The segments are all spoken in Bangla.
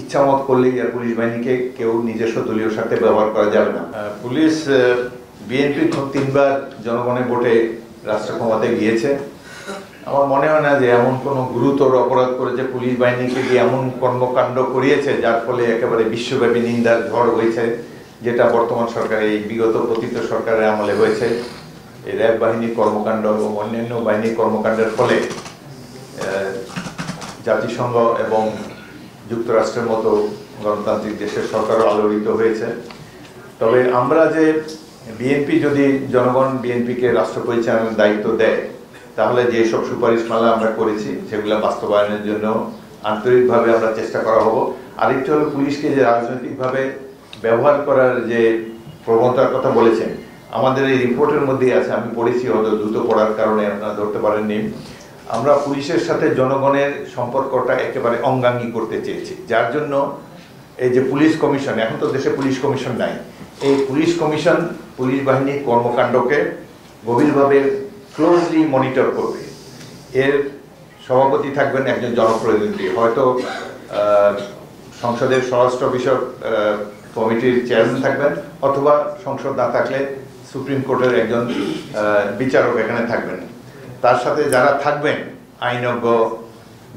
ইচ্ছামত করলেই আর পুলিশ বাহিনীকে কেউ নিজস্ব দলীয় স্বার্থে ব্যবহার করা যাবে না। পুলিশ বিএনপি 3বার জনগণের ভোটে রাষ্ট্র ক্ষমতায় গিয়েছে। আমার মনে হয় না যে এমন কোনো গুরুতর অপরাধ করেছে পুলিশ বাহিনীকে দিয়ে এমন কর্মকাণ্ড করিয়েছে যার ফলে একেবারে বিশ্বব্যাপী নিন্দার ঝড় হয়েছে, যেটা বর্তমান সরকারের এই বিগত পতিত সরকারের আমলে হয়েছে। এই র্যাব বাহিনীর কর্মকাণ্ড এবং অন্যান্য বাহিনীর কর্মকাণ্ডের ফলে জাতিসংঘ এবং যুক্তরাষ্ট্রের মতো গণতান্ত্রিক দেশের সরকারও আলোড়িত হয়েছে। তবে আমরা যে বিএনপি যদি জনগণ বিএনপিকে রাষ্ট্র পরিচালনার দায়িত্ব দেয়, তাহলে যেসব সুপারিশমালা আমরা করেছি সেগুলো বাস্তবায়নের জন্য আন্তরিকভাবে আমরা চেষ্টা করা হবো। আরেকটি হলো পুলিশকে যে রাজনৈতিকভাবে ব্যবহার করার যে প্রবণতার কথা বলেছেন, আমাদের এই রিপোর্টের মধ্যেই আছে, আমি পড়েছি, হয়তো দ্রুত পড়ার কারণে আপনারা ধরতে পারেননি। আমরা পুলিশের সাথে জনগণের সম্পর্কটা একেবারে অঙ্গাঙ্গী করতে চেয়েছি, যার জন্য এই যে পুলিশ কমিশন, এখন তো দেশে পুলিশ কমিশন নাই, এই পুলিশ কমিশন পুলিশ বাহিনীর কর্মকাণ্ডকে গভীরভাবে ক্লোজলি মনিটর করবে। এর সভাপতি থাকবেন একজন জনপ্রতিনিধি, হয়তো সংসদের স্বরাষ্ট্র বিষয়ক কমিটির চেয়ারম্যান থাকবেন, অথবা সংসদ না থাকলে সুপ্রিম কোর্টের একজন বিচারক এখানে থাকবেন। তার সাথে যারা থাকবেন আইনজ্ঞ,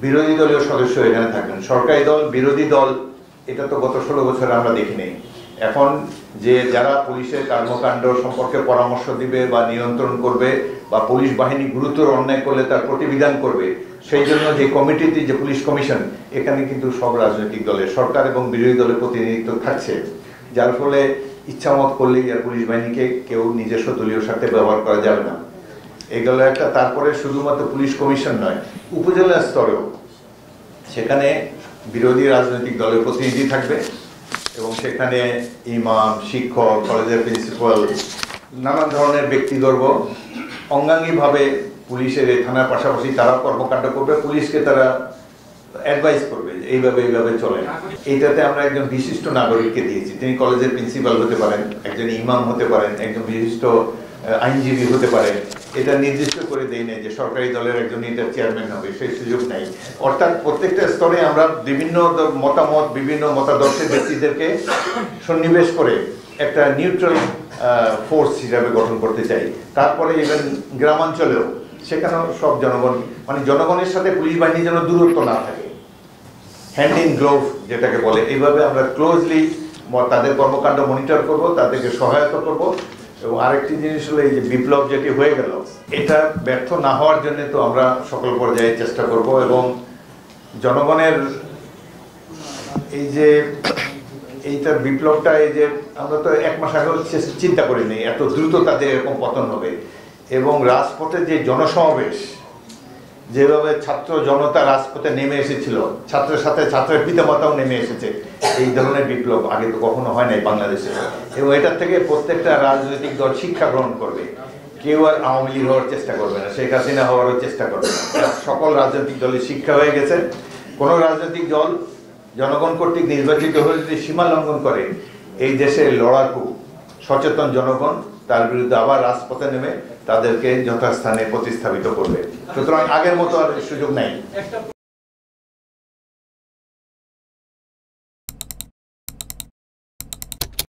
বিরোধী দলীয় সদস্য এখানে থাকবেন। সরকারি দল বিরোধী দল এটা তো গত 16 বছরে আমরা দেখিনি। এখন যে যারা পুলিশের কর্মকাণ্ড সম্পর্কে পরামর্শ দিবে বা নিয়ন্ত্রণ করবে বা পুলিশ বাহিনী গুরুতর অন্যায় করলে তার প্রতিবিধান করবে, সেই জন্য যে কমিটিতে যে পুলিশ কমিশন, এখানে কিন্তু সব রাজনৈতিক দলের, সরকার এবং বিরোধী দলের প্রতিনিধিত্ব থাকছে, যার ফলে ইচ্ছামত করলেই আর পুলিশ বাহিনীকে কেউ নিজস্ব দলীয় স্বার্থে ব্যবহার করা যাবে না। এগুলো একটা। তারপরে শুধুমাত্র পুলিশ কমিশন নয়, উপজেলা স্তরেও সেখানে বিরোধী রাজনৈতিক দলের প্রতিনিধি থাকবে এবং সেখানে ইমাম, শিক্ষক, কলেজের প্রিন্সিপাল, নানান ধরনের ব্যক্তিবর্গ অঙ্গাঙ্গীভাবে পুলিশের এই থানার পাশাপাশি তারা কর্মকাণ্ড করবে, পুলিশকে তারা অ্যাডভাইস করবে যে এইভাবে চলে না। এইটাতে আমরা একজন বিশিষ্ট নাগরিককে দিয়েছি, তিনি কলেজের প্রিন্সিপাল হতে পারেন, একজন ইমাম হতে পারেন, একজন বিশিষ্ট আইনজীবী হতে পারে। এটা নির্দিষ্ট করে দেই নাই যে সরকারি দলের একজন এটার চেয়ারম্যান হবে, সেই সুযোগ নাই। অর্থাৎ প্রত্যেকটা স্তরে আমরা বিভিন্ন মতামত, বিভিন্ন মতাদর্শের ব্যক্তিদেরকে সন্নিবেশ করে একটা নিউট্রাল ফোর্স হিসাবে গঠন করতে চাই। তারপরে ইভেন গ্রামাঞ্চলেও সেখানেও সব জনগণ, মানে জনগণের সাথে পুলিশ বাহিনী যেন দূরত্ব না থাকে, হ্যান্ড ইন গ্লোভ যেটাকে বলে, এইভাবে আমরা ক্লোজলি তাদের কর্মকাণ্ড মনিটর করব, তাদেরকে সহায়তা করব। এবং আরেকটি জিনিস হলো এই যে বিপ্লব যেটি হয়ে গেল, এটা ব্যর্থ না হওয়ার জন্য তো আমরা সকল পর্যায়ে চেষ্টা করব এবং জনগণের এই যে এইটার বিপ্লবটা, এই যে আমরা তো 1 মাস আগেও চিন্তা করিনি এত দ্রুত তাদের এরকম পতন হবে। এবং রাজপথে যে জনসমাবেশ, যেভাবে ছাত্র জনতা রাজপথে নেমে এসেছিল, ছাত্রের সাথে ছাত্রের পিতামাতাও নেমে এসেছে, এই ধরনের বিপ্লব আগে তো কখনো হয় নাই বাংলাদেশে। এবং এটার থেকে প্রত্যেকটা রাজনৈতিক দল শিক্ষা গ্রহণ করবে। কেউ আর আওয়ামী লীগ হওয়ার চেষ্টা করবে না, শেখ হাসিনা হওয়ারও চেষ্টা করবে না। সকল রাজনৈতিক দলের শিক্ষা হয়ে গেছে। কোনো রাজনৈতিক দল জনগণ কর্তৃক নির্বাচিত হয়ে যদি সীমা লঙ্ঘন করে, এই দেশের লড়াকু সচেতন জনগণ তার বিরুদ্ধে আবার রাজপথে নেমে তাদেরকে যথাস্থানে প্রতিস্থাপিত করবে। সুতরাং আগের মতো আর সুযোগ নাই।